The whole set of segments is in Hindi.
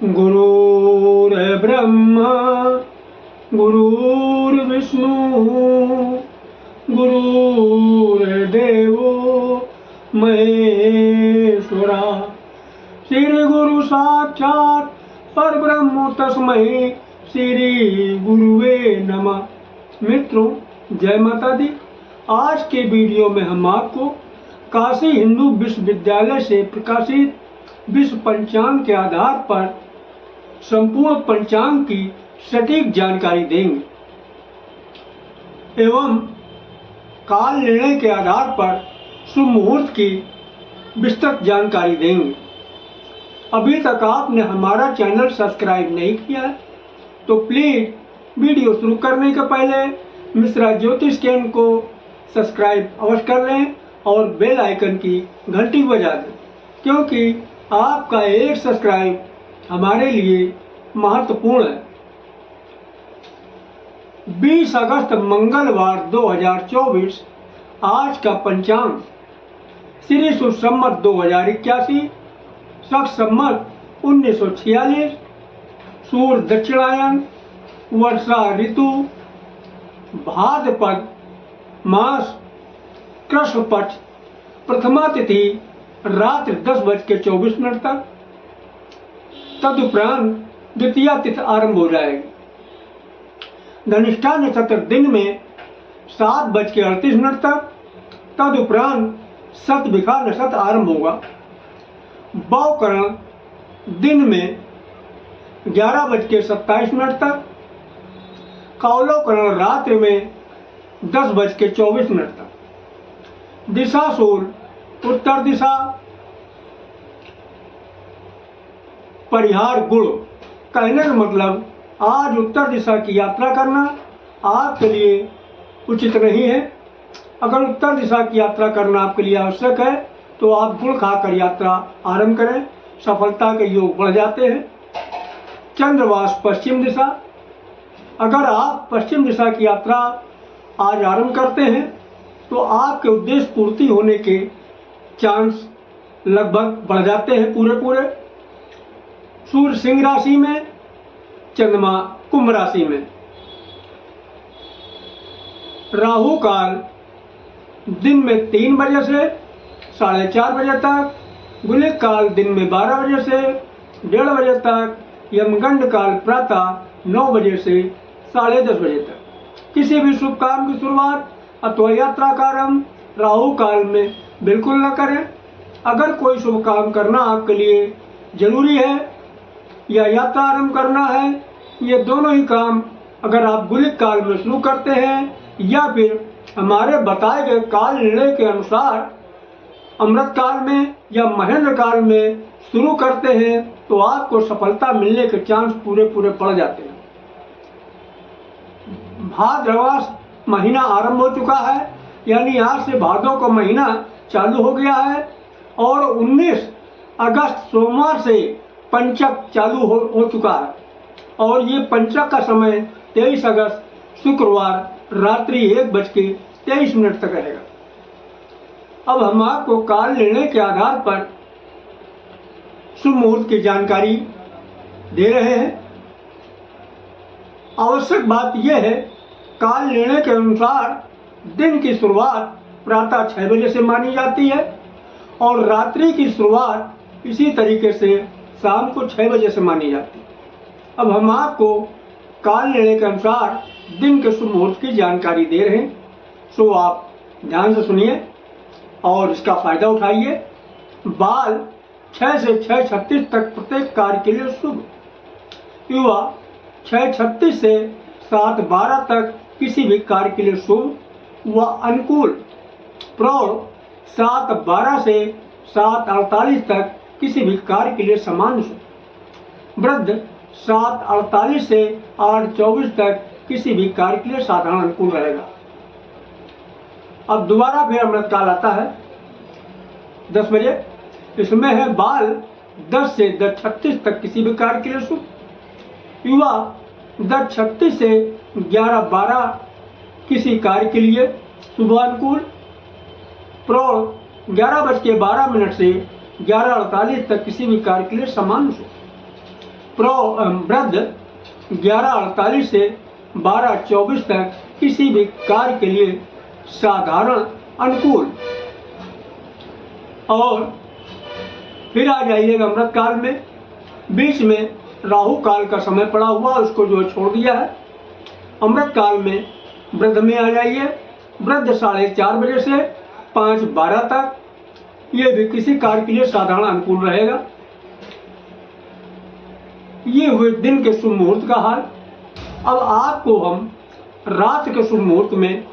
गुरुर्ब्रह्मा गुरुर्विष्णु गुरुर्देवो महेश्वरा। श्री गुरु साक्षात परब्रह्म तस्मै श्री गुरुवे नमः। मित्रों, जय माता दी। आज के वीडियो में हम आपको काशी हिंदू विश्वविद्यालय से प्रकाशित विश्व पंचांग के आधार पर संपूर्ण पंचांग की सटीक जानकारी देंगे एवं काल निर्णय के आधार पर शुभ मुहूर्त की विस्तृत जानकारी देंगे। अभी तक आपने हमारा चैनल सब्सक्राइब नहीं किया है तो प्लीज वीडियो शुरू करने के पहले मिश्रा ज्योतिष चैनल को सब्सक्राइब अवश्य कर लें और बेल आइकन की घंटी बजा दें, क्योंकि आपका एक सब्सक्राइब हमारे लिए महत्वपूर्ण है। 20 अगस्त मंगलवार 2024 आज का पंचांग श्री सुसंवत 2081 शक संवत 1946 सूर्य दक्षिणायन वर्षा ऋतु भाद्रपद मास कृष्ण पक्ष प्रथमा तिथि रात्रि 10:24 तक। तदुपरांत द्वितीया तिथि आरंभ हो जाएगी। धनिष्ठा नक्षत्र दिन में 7:38 तक। तदुपरांत शतभिखा नक्षत्र आरंभ होगा। भवकरण दिन में 11:27 तक। कौलवकरण रात्रि में 10:24 तक। दिशा सूल उत्तर दिशा। परिहार गुण, कहने का मतलब आज उत्तर दिशा की यात्रा करना आपके लिए उचित नहीं है। अगर उत्तर दिशा की यात्रा करना आपके लिए आवश्यक है तो आप गुड़ खाकर यात्रा आरंभ करें, सफलता के योग बढ़ जाते हैं। चंद्रवास पश्चिम दिशा, अगर आप पश्चिम दिशा की यात्रा आज आरंभ करते हैं तो आपके उद्देश्य पूर्ति होने के चांस लगभग बढ़ जाते हैं पूरे। सूर्य सिंह राशि में, चंद्रमा कुंभ राशि में। राहु काल दिन में 3 बजे से 4:30 बजे तक। गुलिक काल दिन में 12 बजे से 1:30 बजे तक। यमगंड काल प्रातः 9 बजे से 10:30 बजे तक। किसी भी शुभ काम की शुरुआत अथवा यात्रा का आरंभ राहु काल में बिल्कुल न करें। अगर कोई शुभ काम करना आपके लिए जरूरी है या यात्रा आरंभ करना है, ये दोनों ही काम अगर आप गुलिक काल में शुरू करते हैं या फिर हमारे बताए गए काल निर्णय के अनुसार अमृत काल में या महेंद्र काल में शुरू करते हैं तो आपको सफलता मिलने के चांस पूरे बढ़ जाते हैं। भाद्रवास महीना आरंभ हो चुका है, यानी आज से भादों का महीना चालू हो गया है और 19 अगस्त सोमवार से पंचक चालू हो चुका है और ये पंचक का समय 23 अगस्त शुक्रवार रात्रि 1:23 तक रहेगा। अब हम आपको काल निर्णय के आधार पर शुभ मुहूर्त की जानकारी दे रहे हैं। आवश्यक बात यह है, काल निर्णय के अनुसार दिन की शुरुआत प्रातः 6 बजे से मानी जाती है और रात्रि की शुरुआत इसी तरीके से शाम को 6 बजे से मानी जाती है। अब हम आपको काल निर्णय के अनुसार दिन के शुभ मुहूर्त की जानकारी दे रहे हैं, सो आप ध्यान से सुनिए और इसका फायदा उठाइए। बाल 6 से 6:36 तक प्रत्येक कार्य के लिए शुभ। युवा 6:36 से 7:12 तक किसी भी कार्य के लिए शुभ व अनुकूल। प्रौढ़ 7:12 से 7:48 तक किसी भी कार्य के लिए सामान्य शुभ। वृद्ध 7:48 से 8:24 तक किसी भी कार्य के लिए साधारण अनुकूल रहेगा। अब दोबारा फिर अमृत काल आता है 10 बजे। इसमें है बाल 10 से 10:36 तक किसी भी कार्य के लिए शुभ। युवा 10:36 से 11:12 किसी कार्य के लिए शुभ अनुकूल। प्रौढ़ 11:12 से 11:48 तक किसी भी कार्य के लिए सामान्य शुभ। वृद्ध 11:48 से 12:24 तक किसी भी कार्य के लिए साधारण अनुकूल। और फिर आ जाइएगा अमृत काल में। बीच में राहु काल का समय पड़ा हुआ, उसको जो छोड़ दिया है। अमृत काल में वृद्ध में आ जाइए। वृद्ध 4:30 बजे से 5:12 तक, ये भी किसी कार्य के लिए साधारण अनुकूल रहेगा। ये हुए दिन के शुभ मुहूर्त का हाल। अब आपको हम रात के शुभ मुहूर्त में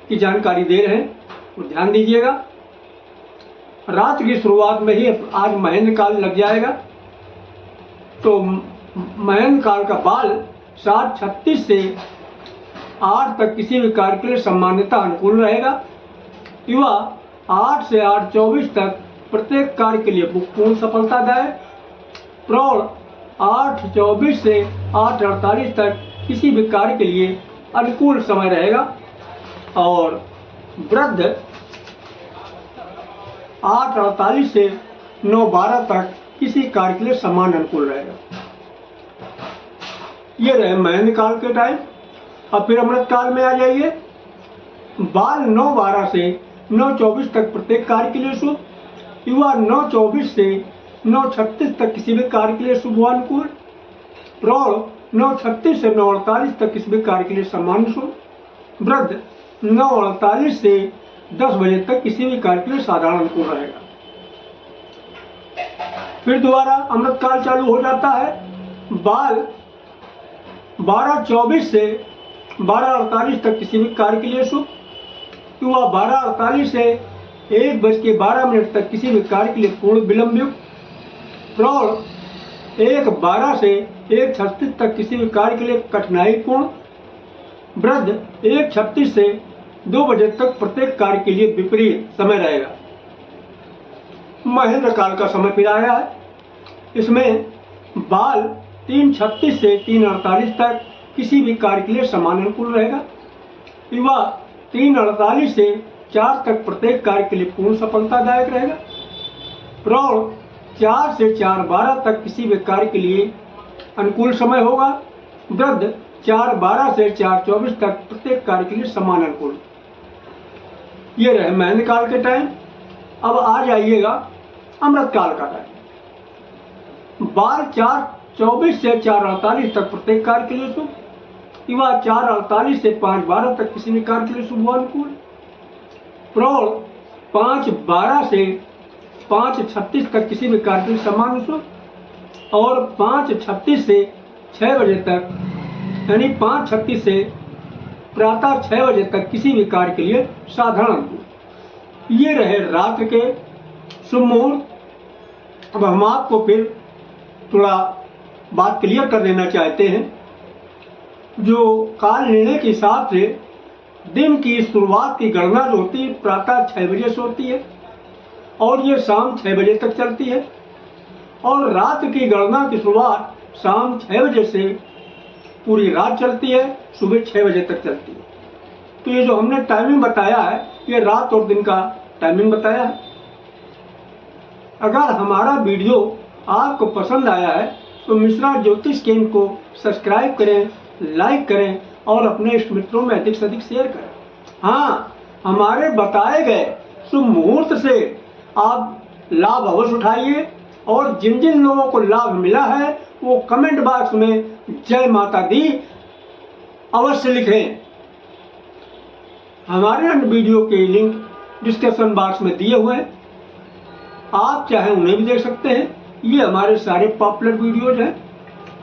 की जानकारी दे रहे हैं, तो ध्यान दीजिएगा। रात की शुरुआत में ही आज महेंद्र काल लग जाएगा, तो महेंद्र काल का बाल 7:36 से 8 तक किसी भी कार्य के लिए सामान्यतः अनुकूल रहेगा। युवा 8 से 8:24 तक प्रत्येक कार्य के लिए पूर्ण सफलतादायक। प्रौढ़ 8:24 से 8:48 तक किसी भी कार्य के लिए अनुकूल समय रहेगा। और वृद्ध 8:48 से 9:12 तक किसी कार्य के लिए समान अनुकूल रहेगा। ये रहे महेंद्र काल के टाइम। अब फिर अमृत काल में आ जाइए। बाल 9:12 से 9:24 तक प्रत्येक कार्य के लिए शुभ। युवा 9:24 से 9:36 तक किसी भी कार्य के लिए शुभ व अनुकूल। प्रौढ़ 9:36 से 9:48 तक किसी भी कार्य के लिए सामान्य शुभ। वृद्ध 9:48 से 10 बजे तक किसी भी कार्य के लिए साधारण अनुकूल रहेगा। फिर दोबारा अमृत काल चालू हो जाता है। बाल 12:24 से 12:48 तक किसी भी कार्य के लिए शुभ। युवा 12:48 से 1:12 तक किसी भी कार्य के लिए पूर्ण विलंब युक्त। प्रौढ़ 1:12 से 1:36 तक किसी भी कार्य के लिए कठिनाई पूर्ण। वृद्ध 1:36 से 2 बजे तक प्रत्येक कार्य के लिए विपरीत समय रहेगा। महेंद्र काल का समय फिर आया है। इसमें बाल 3:36 से 3:48 तक किसी भी कार्य के लिए समान अनुकूल रहेगा। युवा 3:48 से 4 तक प्रत्येक कार्य के लिए पूर्ण सफलतादायक रहेगा। प्रौढ़ 4 से 4:12 तक किसी भी कार्य के लिए अनुकूल समय होगा। वृद्ध 4:12 से 4:24 तक प्रत्येक कार्य के लिए समान अनुकूल। ये रहे महेंद्र काल के टाइम। अब आ जाइएगा अमृत काल का टाइम। बाल 4:24 से 4:48 तक प्रत्येक कार्य के लिए शुभ। युवा 4:48 से 5:12 तक किसी भी कार्य के लिए शुभ व अनुकूल। प्रौढ़ 5:12 से 5:36 तक किसी भी कार्य के लिए समान शुभ। और 5:36 से 6 बजे तक, यानी 5:36 से प्रातः 6 बजे तक किसी भी कार्य के लिए साधारण अनुकूल। ये रहे रात के शुभ मुहूर्त। अब हम आपको फिर थोड़ा बात क्लियर कर देना चाहते हैं। जो काल निर्णय के हिसाब से दिन की शुरुआत की गणना जो होती है प्रातः 6 बजे से होती है और ये शाम 6 बजे तक चलती है। और रात की गणना की शुरुआत शाम 6 बजे से पूरी रात चलती है, सुबह 6 बजे तक चलती है। तो ये जो हमने टाइमिंग बताया है, ये रात और दिन का टाइमिंग बताया है। अगर हमारा वीडियो आपको पसंद आया है तो मिश्रा ज्योतिष केंद्र को सब्सक्राइब करें, लाइक करें और अपने इष्ट मित्रों में अधिक से अधिक शेयर करें। हाँ, हमारे बताए गए शुभ मुहूर्त से आप लाभ अवश्य उठाइए और जिन जिन लोगों को लाभ मिला है वो कमेंट बॉक्स में जय माता दी अवश्य लिखें। हमारे अन्य वीडियो के लिंक डिस्क्रिप्शन बॉक्स में दिए हुए हैं, आप चाहे उन्हें भी देख सकते हैं। ये हमारे सारे पॉपुलर वीडियोज हैं।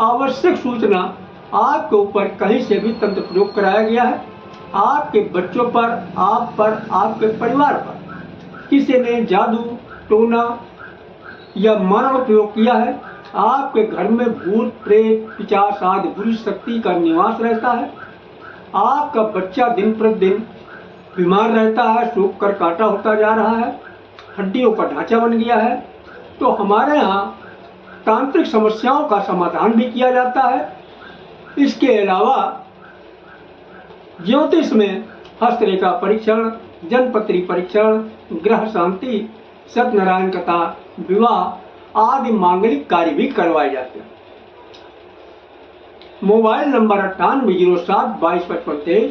आवश्यक सूचना आपके ऊपर कहीं से भी तंत्र प्रयोग कराया गया है। आपके बच्चों पर, आप पर, आपके परिवार पर किसी ने जादू, टोना या मानव प्रयोग किया है, आपके घर में भूत, प्रेत, पिशाच आदि बुरी शक्ति का निवास रहता है, आपका बच्चा दिन प्रतिदिन बीमार रहता है, सूख कर काटा होता जा रहा है, हड्डियों का ढांचा बन गया है, तो हमारे यहाँ तांत्रिक समस्याओं का समाधान भी किया जाता है। इसके अलावा ज्योतिष में हस्तरेखा परीक्षण, जनपत्री परीक्षण, ग्रह शांति, सत्यनारायण कथा, विवाह आदि मांगलिक कार्य भी करवाए जाते हैं। Mobile number 9807225523,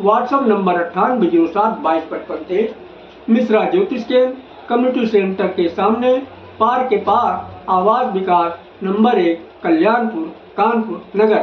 WhatsApp number 9807225523। Mishra ज्योतिष केंद्र, कम्युनिटी सेंटर के सामने, पार के पार, आवास विकास नंबर 1, कल्याणपुर, कानपुर नगर।